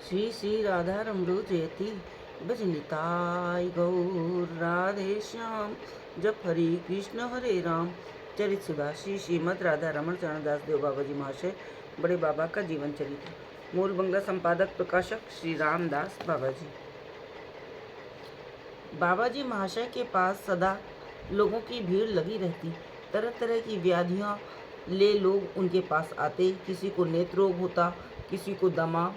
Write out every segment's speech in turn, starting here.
श्री श्री राधा रमणो जयति भजनिताय गौर राधे श्याम। जप हरि कृष्ण हरे राम। चरित सुधा श्री श्रीमद राधा रमण चरण दास देव बाबा जी महाशय बड़े बाबा का जीवन चरित्र। मूल बंगला संपादक प्रकाशक श्री रामदास बाबा जी। बाबा जी महाशय के पास सदा लोगों की भीड़ लगी रहती। तरह तरह की व्याधियां ले लोग उनके पास आते। किसी को नेत्र रोग होता, किसी को दमा,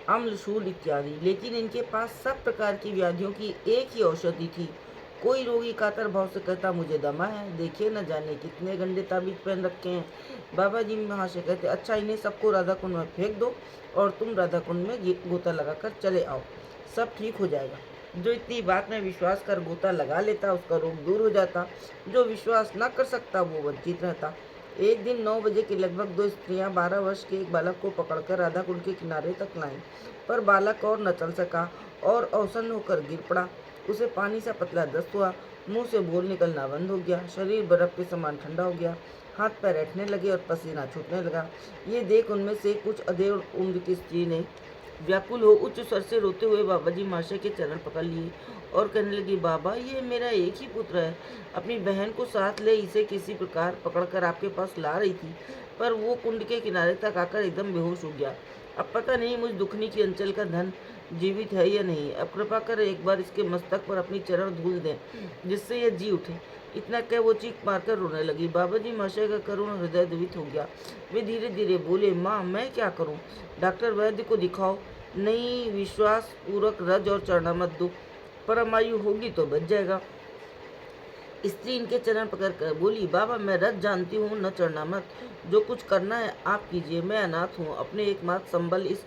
अम्लशूल इत्यादि। लेकिन इनके पास सब प्रकार की व्याधियों की एक ही औषधि थी। कोई रोगी कातर भाव से कहता मुझे दमा है, देखिए न जाने कितने गंदे ताबीज पहन रखे हैं। बाबा जी महाशय कहते अच्छा इन्हें सबको राधा कुंड में फेंक दो और तुम राधा कुंड में गोता लगाकर चले आओ, सब ठीक हो जाएगा। जो इतनी बात में विश्वास कर गोता लगा लेता उसका रोग दूर हो जाता। जो विश्वास न कर सकता वो वंचित रहता। एक दिन 9 बजे के लगभग दो स्त्रियां 12 वर्ष के एक बालक को पकड़कर राधा कुंड के किनारे तक लाईं, पर बालक और न चल सका और अवसन्न होकर गिर पड़ा। उसे पानी सा पतला दस्त हुआ, मुंह से बोल निकलना बंद हो गया, शरीर बर्फ के समान ठंडा हो गया, हाथ पैर ऐंठने लगे और पसीना छूटने लगा। ये देख उनमें से कुछ अधेड़ उम्र की स्त्री ने व्याकुल हो उच्च स्वर से रोते हुए बाबा जी महाशय के चरण पकड़ लिए और कहने लगी, बाबा ये मेरा एक ही पुत्र है, अपनी बहन को साथ ले इसे किसी प्रकार पकड़कर आपके पास ला रही थी, पर वो कुंड के किनारे तक आकर एकदम बेहोश हो गया। अब पता नहीं मुझ दुखनी की अंचल का धन जीवित है या नहीं। अब कृपा कर एक बार इसके मस्तक पर अपनी चरण धूल दें जिससे यह जी उठे। इतना कह वो चीख मारकर रोने लगी। बाबा जी महाशय का करुण हृदय द्रवित हो गया। वे धीरे धीरे बोले, माँ मैं क्या करूँ, डॉक्टर वैद्य को दिखाओ। नहीं, विश्वास पूर्वक रज और चरणामत दो, परमायु होगी तो बच जाएगा। स्त्री इनके चरण पकड़कर बोली, बाबा मैं रज जानती हूँ न चरणामत, जो कुछ करना है आप कीजिए। मैं अनाथ हूँ, अपने एकमात्र संबल इस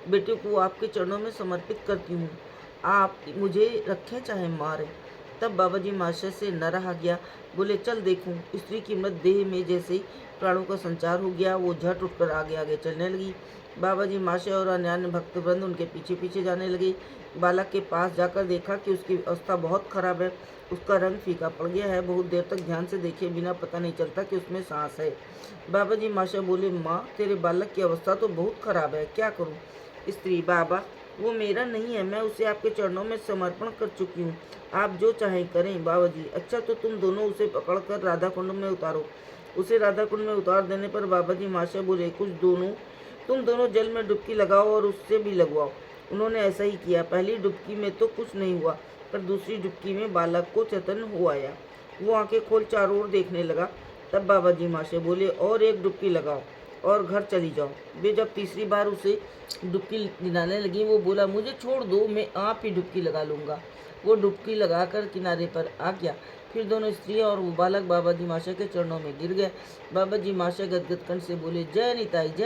बेटे को आपके चरणों में समर्पित करती हूँ, आप मुझे रखें चाहे मारें। तब बाबा जी महाशय से न रहा गया, बोले चल देखूं। स्त्री की मृत देह में जैसे ही प्राणों का संचार हो गया वो झट उठकर आगे आगे चलने लगी। बाबा जी महाशय और अन्य भक्तवृंद उनके पीछे पीछे जाने लगे। बालक के पास जाकर देखा कि उसकी अवस्था बहुत खराब है, उसका रंग फीका पड़ गया है। बहुत देर तक ध्यान से देखे बिना पता नहीं चलता कि उसमें सांस है। बाबा जी महाशय बोले, माँ तेरे बालक की अवस्था तो बहुत खराब है, क्या करूँ। स्त्री, बाबा वो मेरा नहीं है, मैं उसे आपके चरणों में समर्पण कर चुकी हूँ, आप जो चाहें करें। बाबा जी, अच्छा तो तुम दोनों उसे पकड़कर राधा कुंड में उतारो। उसे राधा कुंड में उतार देने पर बाबा जी महाशय बोले, तुम दोनों जल में डुबकी लगाओ और उससे भी लगवाओ। उन्होंने ऐसा ही किया। पहली डुबकी में तो कुछ नहीं हुआ, पर दूसरी डुबकी में बालक को चेतन हो आया। वो आंखें खोल चारों ओर देखने लगा। तब बाबा जी महाशय बोले, और एक डुबकी लगाओ और घर चली जाओ। वे जब तीसरी बार उसे डुबकी दिलाने लगी वो बोला, मुझे छोड़ दो, मैं आप ही डुबकी लगा लूँगा। वो डुबकी लगाकर किनारे पर आ गया। फिर दोनों स्त्रियां और वो बालक बाबा जी महाशय के चरणों में गिर गए। बाबा जी महाशय गदगद कंठ से बोले, जय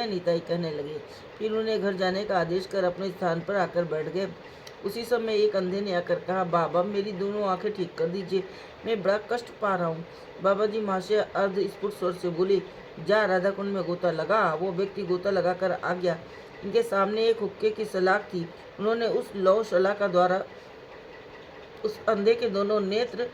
निताई कहने लगे। फिर उन्हें घर जाने का आदेश कर अपने स्थान पर आकर बैठ गए। उसी समय एक अंधे ने आकर कहा, बाबा मेरी दोनों आंखें ठीक कर दीजिए, मैं बड़ा कष्ट पा रहा हूँ। बाबा जी महाशय अर्ध स्फुट स्वर से बोले, जा राधा कुंड में गोता लगा। वो व्यक्ति गोता लगाकर आ गया। इनके सामने एक हुक्के की सलाख थी। उन्होंने उस लौ सलाख द्वारा उस अंधे के दोनों नेत्र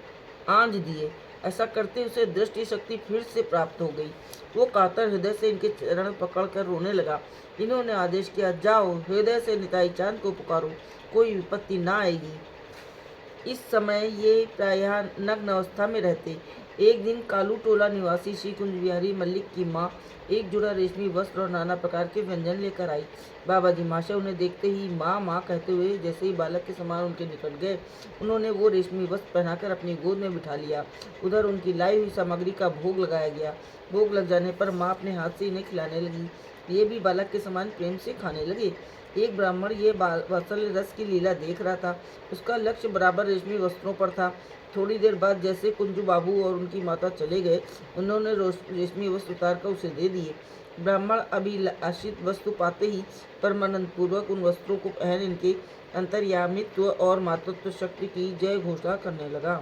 आंध दिए। ऐसा करते उसे दृष्टि शक्ति फिर से प्राप्त हो गई। वो कातर हृदय से इनके चरण पकड़कर रोने लगा। इन्होंने आदेश किया, जाओ हृदय से निताई चांद को पुकारो, कोई विपत्ति ना आएगी। इस समय ये प्रायः नग्न अवस्था में रहते। एक दिन कालू टोला निवासी श्री कुंज बिहारी मल्लिक की माँ एक जुड़ा रेशमी वस्त्र और नाना प्रकार के व्यंजन लेकर आई। बाबा जी महाशय उन्हें देखते ही माँ माँ कहते हुए जैसे ही बालक के समान उनके निकट गए, उन्होंने वो रेशमी वस्त्र पहनाकर अपनी गोद में बिठा लिया। उधर उनकी लाई हुई सामग्री का भोग लगाया गया। भोग लग जाने पर माँ अपने हाथ से इन्हें खिलाने लगी। ये भी बालक के समान प्रेम से खाने लगे। एक ब्राह्मण ये वात्सल्य रस की लीला देख रहा था। उसका लक्ष्य बराबर रेशमी वस्त्रों पर था। थोड़ी देर बाद जैसे कुंजू बाबू और उनकी माता चले गए, उन्होंने रेशमी वस्त्र उतार कर उसे दे दिए। ब्राह्मण अभिलाषित वस्तु पाते ही परमानंद पूर्वक उन वस्त्रों को पहन इनके अंतर्यामित्व और मातृत्व शक्ति की जय घोषणा करने लगा।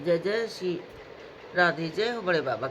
जय जय श्री राधे, जय हो बड़े बाबा।